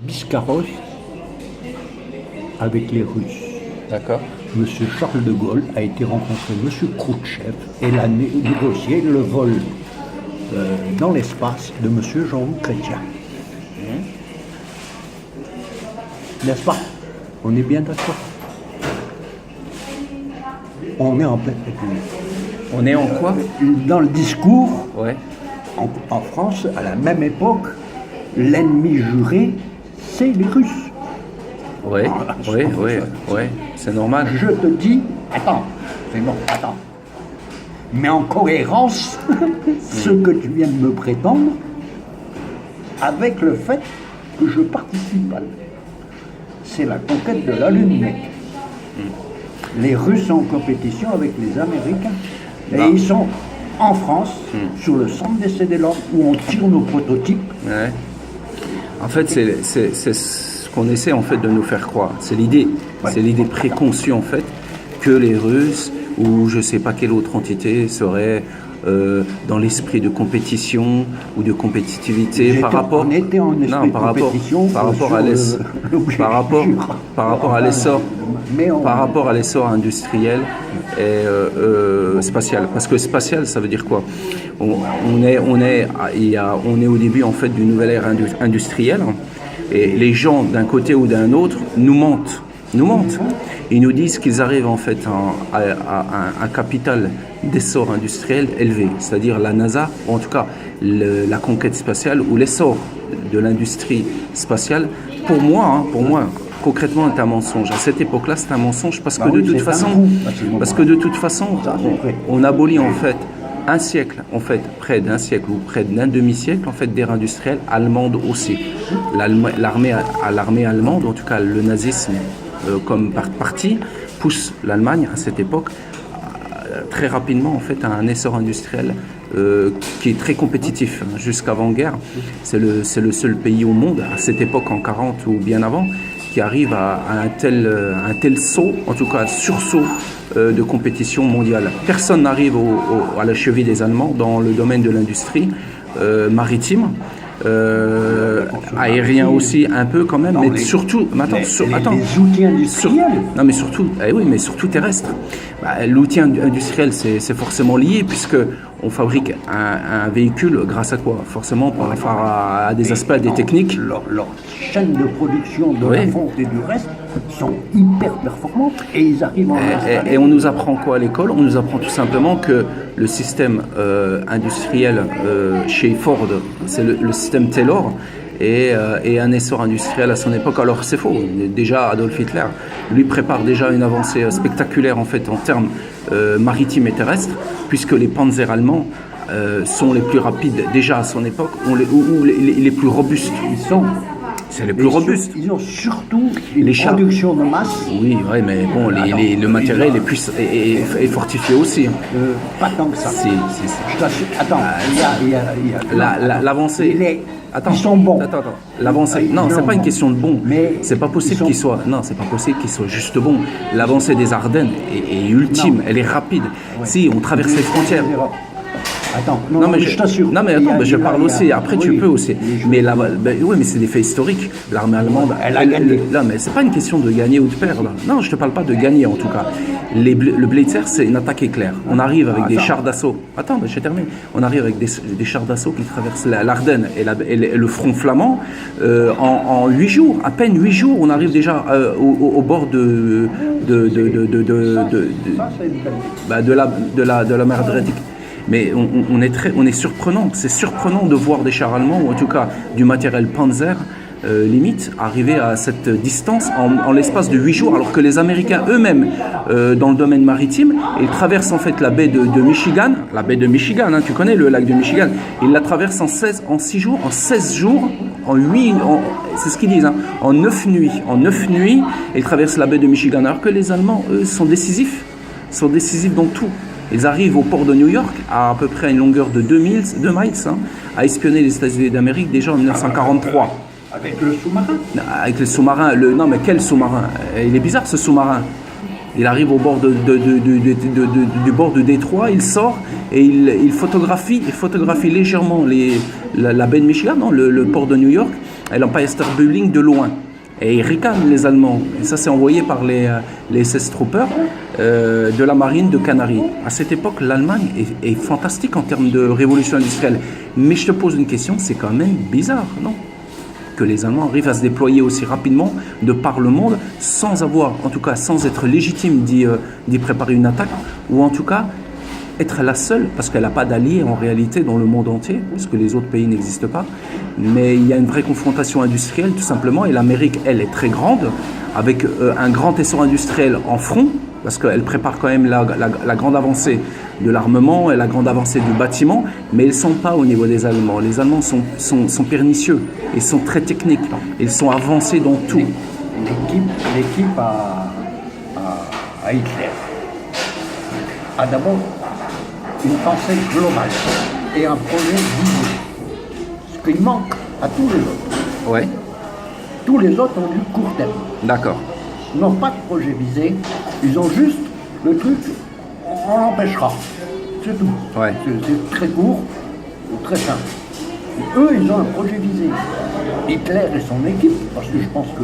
Biscarrosse avec les Russes. D'accord. Monsieur Charles de Gaulle a été rencontrer Monsieur Khrouchtchev et il a négocié le vol dans l'espace de Monsieur Jean-Luc Chrétien. N'est-ce pas? On est bien d'accord. On est en pleine République. On est en quoi? Dans le discours, Ouais. en France, à la même époque, l'ennemi juré, c'est les Russes. Ouais, ouais, c'est normal. Je te dis, attends, c'est bon, attends. Mais en cohérence, ce que tu viens de me prétendre, avec le fait que je participe à c'est la conquête de la Lune, mec. Les Russes sont en compétition avec les Américains. Et ils sont en France, sur le centre d'essai de l'ordre, où on tire nos prototypes. Ouais. En fait, c'est ce qu'on essaie en fait de nous faire croire. C'est l'idée. Ouais. C'est l'idée préconçue en fait que les Russes ou je sais pas quelle autre entité serait dans l'esprit de compétition ou de compétitivité par rapport on était en esprit de compétition par rapport à l'essor par rapport à l'essor industriel et spatial. Parce que spatial, ça veut dire quoi? On est au début en fait d'une nouvelle ère industrielle et les gens d'un côté ou d'un autre nous mentent. Ils nous disent qu'ils arrivent en fait à un capital d'essor industriel élevé, c'est-à-dire la NASA, ou en tout cas la conquête spatiale ou l'essor de l'industrie spatiale. Pour moi, concrètement, c'est un mensonge. À cette époque-là, c'est un mensonge parce que de toute façon, on abolit en fait un siècle, en fait, près d'un siècle ou près d'un demi-siècle, en fait, d'ère industrielle allemande aussi. L'armée allemande, en tout cas le nazisme comme parti, pousse l'Allemagne à cette époque très rapidement en fait à un essor industriel qui est très compétitif jusqu'avant-guerre. C'est le seul pays au monde à cette époque en 40 ou bien avant qui arrive à un tel saut, en tout cas sursaut de compétition mondiale. Personne n'arrive à la cheville des Allemands dans le domaine de l'industrie maritime. Aérien aussi un peu quand même, mais surtout, les outils industriels. mais surtout terrestre. L'outil industriel, c'est forcément lié puisque on fabrique un véhicule grâce à quoi? Forcément par rapport à des aspects, des techniques. Leur chaîne de production de la fonte et du reste sont hyper performantes et ils arrivent et on nous apprend quoi à l'école? On nous apprend tout simplement que le système industriel chez Ford, c'est le système Taylor et un essor industriel à son époque. Alors c'est faux. Déjà Adolf Hitler lui prépare déjà une avancée spectaculaire en fait en termes maritimes et terrestres, puisque les panzers allemands sont les plus rapides déjà à son époque, ou les plus robustes. C'est les plus robustes. Ils ont surtout une production de masse. Oui, mais bon, le matériel est fortifié aussi. Pas tant que ça. Je t'assure. Attends, l'avancée. Ils sont bons. Attends. L'avancée. Non, c'est pas une question de bon. Mais c'est pas possible qu'ils soient. Non, c'est pas possible qu'ils soient juste bons. L'avancée des Ardennes est ultime. Elle est rapide. Ouais. Si on traverse les frontières. Attends, mais je t'assure. Non mais attends, je parle aussi. Après, tu peux aussi. Mais là, oui, mais c'est des faits historiques. L'armée allemande, elle a gagné. Non, mais c'est pas une question de gagner ou de perdre. Non, je te parle pas de gagner en tout cas. Le Blitzer, c'est une attaque éclair. On arrive avec des chars d'assaut. Attends, je termine. On arrive avec des chars d'assaut qui traversent l'Ardenne et le front flamand en 8 jours. À peine 8 jours, on arrive déjà au bord de la mer Adriatique. Mais on est surprenant. C'est surprenant de voir des chars allemands, ou en tout cas du matériel Panzer, limite, arriver à cette distance en l'espace de 8 jours, alors que les Américains eux-mêmes, dans le domaine maritime, ils traversent en fait la baie de Michigan, tu connais le lac de Michigan, ils la traversent en 16 jours, c'est ce qu'ils disent, en 9 nuits, ils traversent la baie de Michigan, alors que les Allemands, eux, sont décisifs dans tout. Ils arrivent au port de New York à peu près à une longueur de 2 miles, à espionner les États-Unis d'Amérique déjà en 1943. Avec le sous-marin? Avec le sous-marin. Non, mais quel sous-marin? Il est bizarre ce sous-marin. Il arrive au bord du bord de Détroit, il sort et il photographie légèrement la baie de Michigan, le port de New York, l'Empire State Building de loin. Et ils ricanent, les Allemands. Et ça, c'est envoyé par les SS Troopers de la marine de Canaries. À cette époque, l'Allemagne est fantastique en termes de révolution industrielle. Mais je te pose une question, c'est quand même bizarre, non? Que les Allemands arrivent à se déployer aussi rapidement de par le monde sans avoir, en tout cas sans être légitime d'y préparer une attaque, ou en tout cas être la seule, parce qu'elle n'a pas d'alliés en réalité dans le monde entier, parce que les autres pays n'existent pas. Mais il y a une vraie confrontation industrielle tout simplement, et l'Amérique, elle, est très grande, avec un grand essor industriel en front, parce qu'elle prépare quand même la grande avancée de l'armement et la grande avancée du bâtiment, mais ils ne sont pas au niveau des Allemands. Les Allemands sont pernicieux, ils sont très techniques, ils sont avancés dans tout. L'équipe à Hitler a d'abord une pensée globale et un projet visé. Ce qui manque à tous les autres. Ouais. Tous les autres ont du court terme. D'accord. Ils n'ont pas de projet visé, ils ont juste le truc, on l'empêchera. C'est tout. Ouais. C'est très court, très simple. Et eux, ils ont un projet visé. Hitler et son équipe, parce que je pense que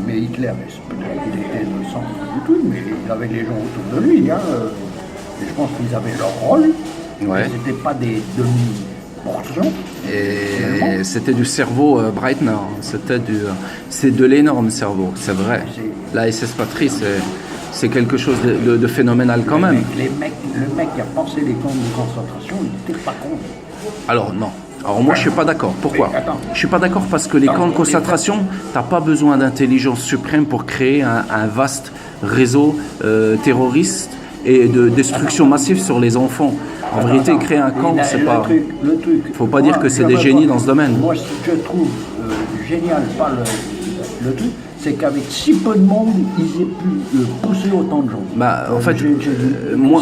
mais Hitler, il était le centre du tout, mais il avait les gens autour de lui. Et je pense qu'ils avaient leur rôle. Ouais. C'était pas des demi-portions. Et c'était du cerveau Breitner. C'est de l'énorme cerveau, c'est vrai. La SS Patrie, c'est quelque chose de phénoménal quand même. Le mec qui a pensé les camps de concentration, il n'était pas con. Alors non. Alors moi je suis pas d'accord. Pourquoi? Je suis pas d'accord parce que les camps de concentration, t'as pas besoin d'intelligence suprême pour créer un vaste réseau terroriste et de destruction massive sur les enfants. En vérité, créer un camp, c'est pas... Faut pas dire que c'est des génies dans ce domaine. Moi, ce que je trouve génial, pas le truc, c'est qu'avec si peu de monde, ils aient pu pousser autant de gens. Bah, en fait, moi,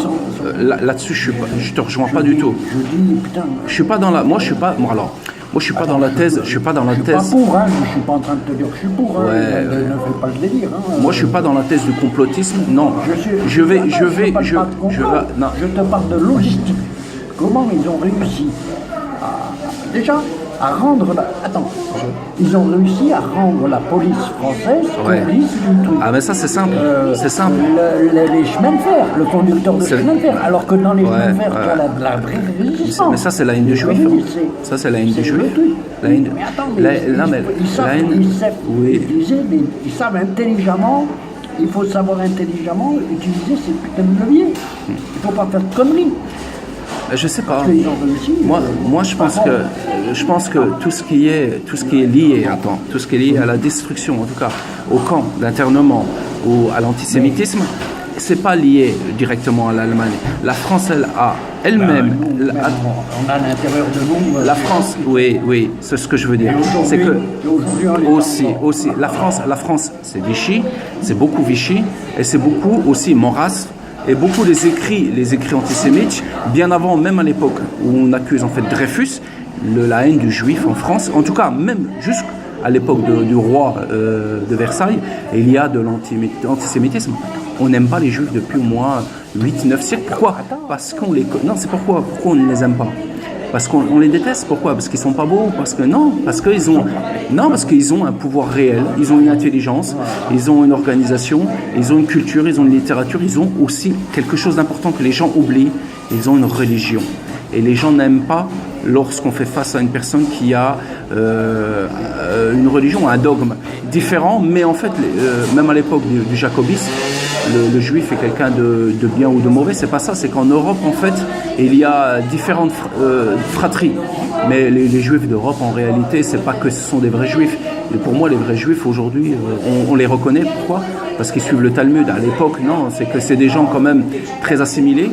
là-dessus, je te rejoins pas du tout. Je dis, putain... Je suis pas dans la... Moi, je suis pas... Bon, alors... Moi, je suis pas dans la thèse. Je suis pas dans la thèse. Je suis pas pour, je suis pas en train de te dire que je suis pour. Ouais. Ne fais pas le délire. Moi, je suis pas dans la thèse du complotisme. Non. Je vais. Non. Je te parle de logistique. Comment ils ont réussi à rendre ils ont réussi à rendre la police française complice du truc. Ah mais ça c'est simple, c'est simple. Les chemins de fer, le conducteur de chemin de fer, alors que dans les chemins de fer, tu as la vraie résistance. Mais ça c'est la haine du juif. Ça c'est la haine du juif. La haine. Mais attends, ils savent intelligemment. Il faut savoir intelligemment utiliser ces putains de leviers. Il ne faut pas faire de conneries. Je sais pas. Moi, je pense que tout ce qui est lié à la destruction, en tout cas, au camp d'internement ou à l'antisémitisme, c'est pas lié directement à l'Allemagne. La France, elle a elle-même. On a à l'intérieur de nous. La France, oui, c'est ce que je veux dire. C'est que aussi, la France, c'est Vichy, c'est beaucoup Vichy, et c'est beaucoup aussi Maurras. Et beaucoup les écrits antisémites, bien avant, même à l'époque où on accuse en fait Dreyfus, la haine du juif en France, en tout cas même jusqu'à l'époque du roi de Versailles, il y a de l'antisémitisme. On n'aime pas les juifs depuis au moins 8-9 siècles. Pourquoi? Parce qu'on les... Non, c'est pourquoi on ne les aime pas. Parce qu'on les déteste. Pourquoi? Parce qu'ils sont pas beaux. Parce qu'ils ont un pouvoir réel. Ils ont une intelligence. Ils ont une organisation. Ils ont une culture. Ils ont une littérature. Ils ont aussi quelque chose d'important que les gens oublient. Ils ont une religion. Et les gens n'aiment pas lorsqu'on fait face à une personne qui a une religion, un dogme différent. Mais en fait, même à l'époque du jacobisme, le juif est quelqu'un de bien ou de mauvais, c'est pas ça, c'est qu'en Europe en fait il y a différentes fratries, mais les juifs d'Europe en réalité c'est pas que ce sont des vrais juifs. Et pour moi les vrais juifs aujourd'hui on les reconnaît, pourquoi? Parce qu'ils suivent le Talmud. À l'époque non, c'est que c'est des gens quand même très assimilés,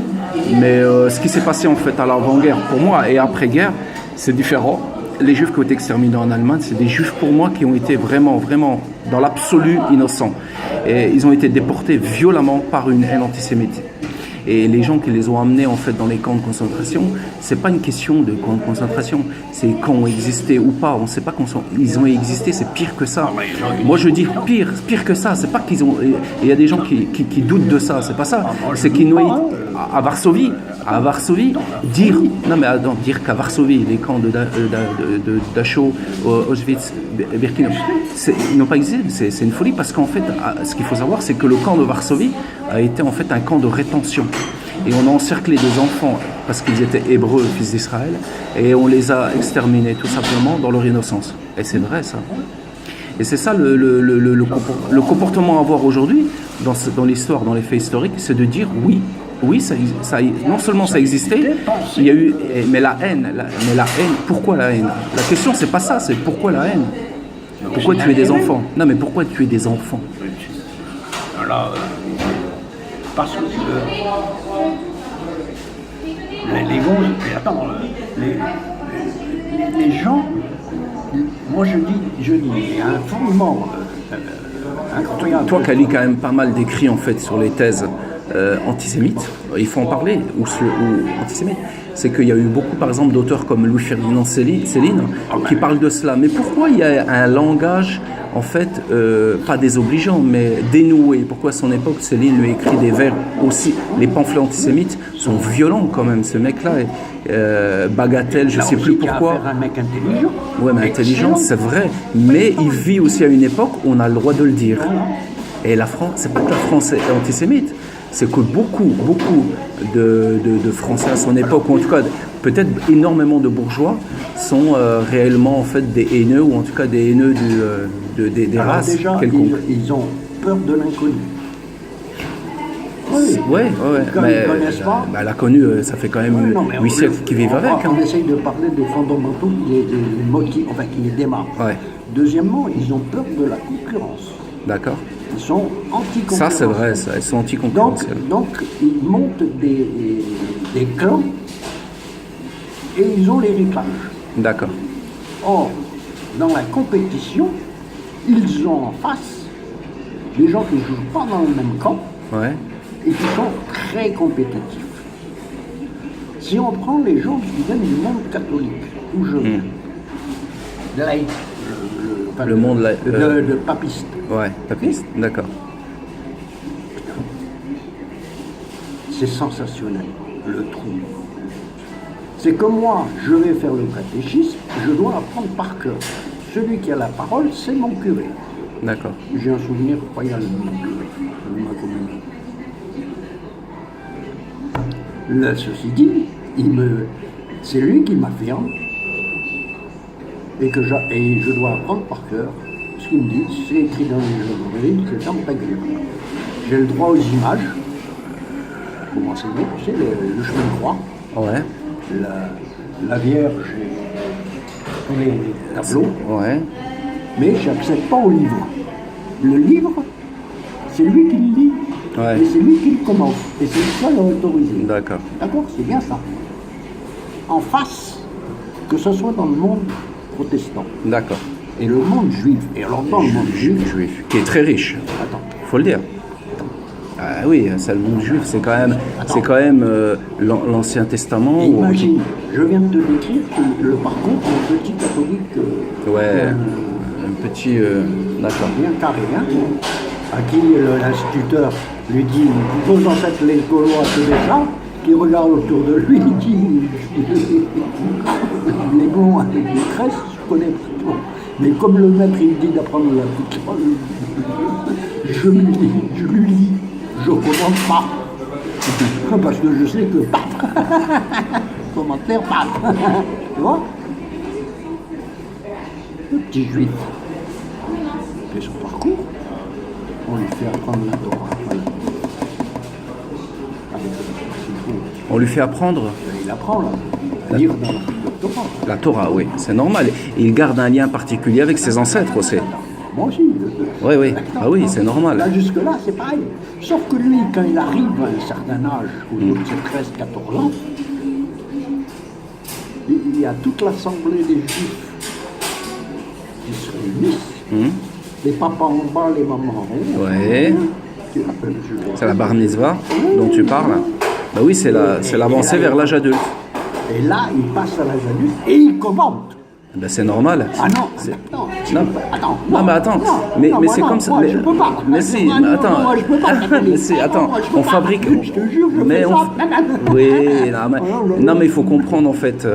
mais ce qui s'est passé en fait à l'avant-guerre pour moi et après-guerre c'est différent. Les juifs qui ont été exterminés en Allemagne, c'est des juifs pour moi qui ont été vraiment, vraiment dans l'absolu innocents. Et ils ont été déportés violemment par une haine antisémite. Et les gens qui les ont amenés en fait dans les camps de concentration, c'est pas une question de camps de concentration, c'est quand ont existé ou pas. On ne sait pas quand ils ont existé, c'est pire que ça. Moi je dis pire que ça. C'est pas qu'ils ont. Il y a des gens qui doutent de ça. C'est pas ça. C'est qu'ils noient à Varsovie. À Varsovie, dire qu'à Varsovie, les camps de Dachau, Auschwitz, Birkenau, ils n'ont pas existé. C'est une folie parce qu'en fait, ce qu'il faut savoir, c'est que le camp de Varsovie a été en fait un camp de rétention. Et on a encerclé des enfants parce qu'ils étaient hébreux, fils d'Israël, et on les a exterminés tout simplement dans leur innocence. Et c'est vrai ça. Et c'est ça le comportement à avoir aujourd'hui dans l'histoire, dans les faits historiques, c'est de dire oui, ça, non seulement ça existait, il y a eu, mais la haine, pourquoi la haine? La question c'est pas ça, c'est pourquoi la haine? Pourquoi tuer des enfants? Non mais pourquoi tuer des enfants? Alors, parce que les gens, moi je dis, il y a un fondement. Toi qui as lu quand même pas mal d'écrits en fait sur les thèses antisémites, il faut en parler, ou antisémites, c'est qu'il y a eu beaucoup par exemple d'auteurs comme Louis-Ferdinand Céline qui parlent de cela. Mais pourquoi il y a un langage en fait, pas désobligeant, mais dénoué? Pourquoi à son époque Céline lui écrit des vers aussi? Les pamphlets antisémites sont violents quand même, ce mec-là est bagatelle, je ne sais plus pourquoi. Un mec intelligent. Ouais, mais intelligent, c'est vrai. Mais il vit aussi à une époque où on a le droit de le dire. Et la France, c'est pas que la France est antisémite, c'est que beaucoup de Français à son époque, ou en tout cas peut-être énormément de bourgeois, sont réellement en fait des haineux, ou en tout cas des haineux des races déjà, quelconques. Ils ont peur de l'inconnu. Ouais. Comme Mais ils connaissent pas. elle a connu, ça fait quand même 8 siècles qu'ils vivent avec. On essaye de parler des fondamentaux qui les démarrent. Ouais. Deuxièmement, ils ont peur de la concurrence. D'accord. Ils sont anti-concurrence. Ça, c'est vrai, ça. Ils sont anti-concurrentiels. Donc, ils montent des clans et ils ont l'héritage. D'accord. Or, dans la compétition, ils ont en face des gens qui ne jouent pas dans le même camp Ouais. et qui sont très compétitifs. Si on prend les gens qui viennent du monde catholique, où je viens, laïque, Le monde de papiste. Ouais, papiste, d'accord. C'est sensationnel, le trou. C'est que moi, je vais faire le catéchisme, je dois apprendre par cœur. Celui qui a la parole, c'est mon curé. D'accord. J'ai un souvenir royal de ma communion. Là, ceci dit, c'est lui qui m'affirme et je dois apprendre par cœur ce qu'il me dit. C'est écrit dans les livres, c'est dans ta gueule. J'ai le droit aux images pour m'enseigner, tu sais, le chemin de croix, Ouais. la Vierge et les tableaux, Ouais. mais je n'accède pas au livre. Le livre, c'est lui qui le lit, Ouais. et c'est lui qui le commence, et c'est le seul à autoriser. D'accord. D'accord, c'est bien ça. En face, que ce soit dans le monde protestant D'accord. et le monde juif, et alors dans le monde juif, Qui est très riche, attends, faut le dire. Ah oui, c'est le monde juif, c'est quand même l'Ancien Testament. imagine, je viens de te décrire le parcours d'un petit catholique Ouais, un petit. D'accord. bien carré, hein, à qui l'instituteur lui dit vos ancêtres les Gaulois te déjà, qui regarde autour de lui, il dit les bons avec des tresses, je connais pas trop. Mais comme le maître il dit d'apprendre la parole, je lui lis, je ne commence pas. Parce que je sais que commentaire, tu vois, le petit juif fait son parcours, on lui fait apprendre la Torah. Voilà. On lui fait apprendre Il apprend là, à lire dans la Torah. la Torah, oui, c'est normal. Et il garde un lien particulier avec ses ancêtres aussi. Moi aussi. Oui. Ah oui, c'est normal. Là, jusque-là, c'est pareil. Sauf que lui, quand il arrive à un certain âge, autour de ses 13-14 ans, il y a toute l'assemblée des Juifs qui se réunissent. Les papas en bas, les mamans en haut. Ouais. Tu l'appelles, C'est la bar mitzvah dont tu parles. Ben oui, c'est l'avancée vers l'âge adulte. Et là, il passe à l'âge adulte et il commente. Ben c'est normal. Ah non, Non, mais attends, mais c'est comme ça. Moi, je peux pas. Mais si, mais attends. Moi, je peux pas. Mais si, attends, on fabrique. Je te jure, je mais fais on... ça. Oui, non, mais il faut comprendre en fait,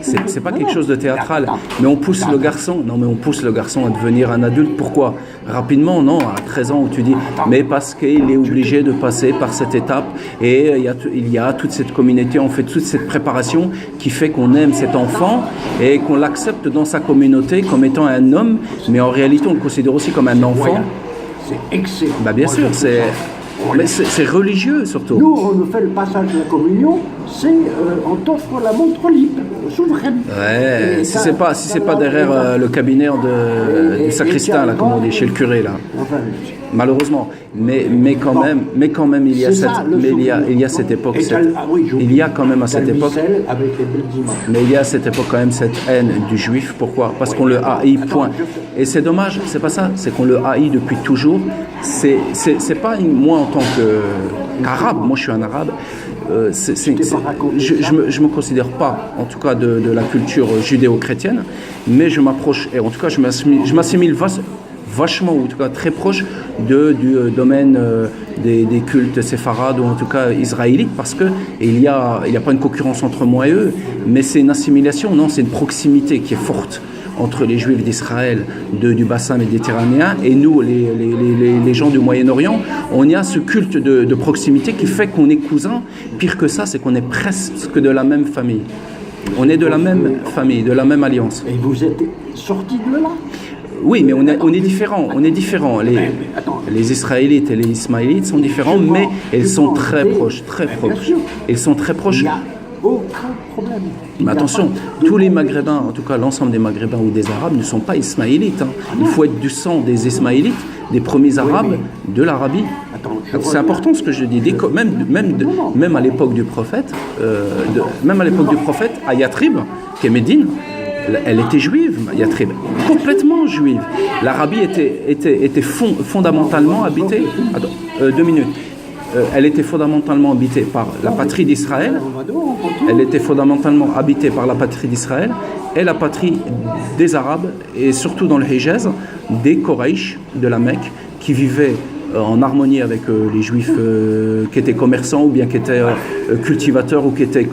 c'est pas quelque chose de théâtral. Mais on pousse le garçon. Non, mais on pousse le garçon à devenir un adulte. Pourquoi? Rapidement, non, à 13 ans où tu dis, mais parce qu'il est obligé de passer par cette étape et il y a toute cette communauté, on fait toute cette préparation qui fait qu'on aime cet enfant et qu'on l'accepte dans sa communauté comme étant un homme, mais en réalité on le considère aussi comme un enfant. C'est excellent. Bah bien sûr, c'est religieux surtout. Nous, on nous fait le passage de la communion, on t'offre la montre libre, souveraine. Ouais, si c'est pas derrière le cabinet du sacristain, là, comme on dit, chez le curé, là. Enfin, malheureusement, mais quand même il y a cette époque, il y a quand même à cette époque, mais il y a à cette époque quand même cette haine du juif. Pourquoi? Parce qu'on le haït, point. Et c'est dommage, c'est pas ça, c'est qu'on le haït depuis toujours. C'est pas moi en tant qu'arabe, moi je suis un arabe. Je me considère pas, en tout cas de la culture judéo-chrétienne, mais je m'approche, et en tout cas je m'assimile vachement, ou en tout cas très proche du domaine des cultes séfarades, ou en tout cas israélites, parce que il y a pas une concurrence entre moi et eux, mais c'est une assimilation, non, c'est une proximité qui est forte entre les Juifs d'Israël, du bassin méditerranéen, et nous, les gens du Moyen-Orient. On y a ce culte de proximité qui fait qu'on est cousins. Pire que ça, c'est qu'on est presque de la même famille. On est de la même famille, de la même alliance. Et vous êtes sortis de là? Oui, mais on est différents. On est différents. Les Israélites et les Ismaélites sont différents, mais ils sont très proches, très proches. Ils sont très proches. Aucun problème. Mais attention, tous les Maghrébins, en tout cas l'ensemble des Maghrébins ou des Arabes, ne sont pas ismaélites. Il faut être du sang des Ismaélites, des premiers Arabes, de l'Arabie. C'est important ce que je dis. Même à l'époque du prophète, à Yatrib, qui est Médine, elle était juive, Yatrib, complètement juive. L'Arabie était fondamentalement habitée. Attends, 2 minutes. Elle était fondamentalement habitée par la patrie d'Israël. Elle était fondamentalement habitée par la patrie d'Israël et la patrie des Arabes, et surtout dans le Hijaz, des Quraysh de la Mecque, qui vivaient en harmonie avec les Juifs qui étaient commerçants, ou bien qui étaient cultivateurs, ou qui étaient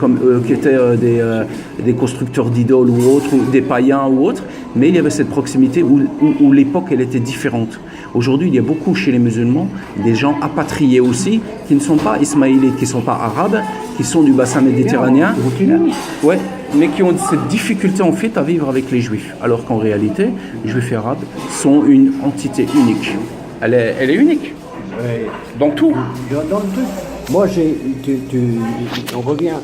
des constructeurs d'idoles ou autres, ou des païens ou autres. Mais il y avait cette proximité où l'époque elle était différente. Aujourd'hui, il y a beaucoup chez les musulmans des gens apatriés aussi, qui ne sont pas ismaélites, qui ne sont pas arabes, qui sont du bassin méditerranéen, ouais, mais qui ont cette difficulté en fait à vivre avec les juifs. Alors qu'en réalité, les juifs et arabes sont une entité unique. Elle est unique. Ouais. Dans tout. Dans le truc. Moi, on revient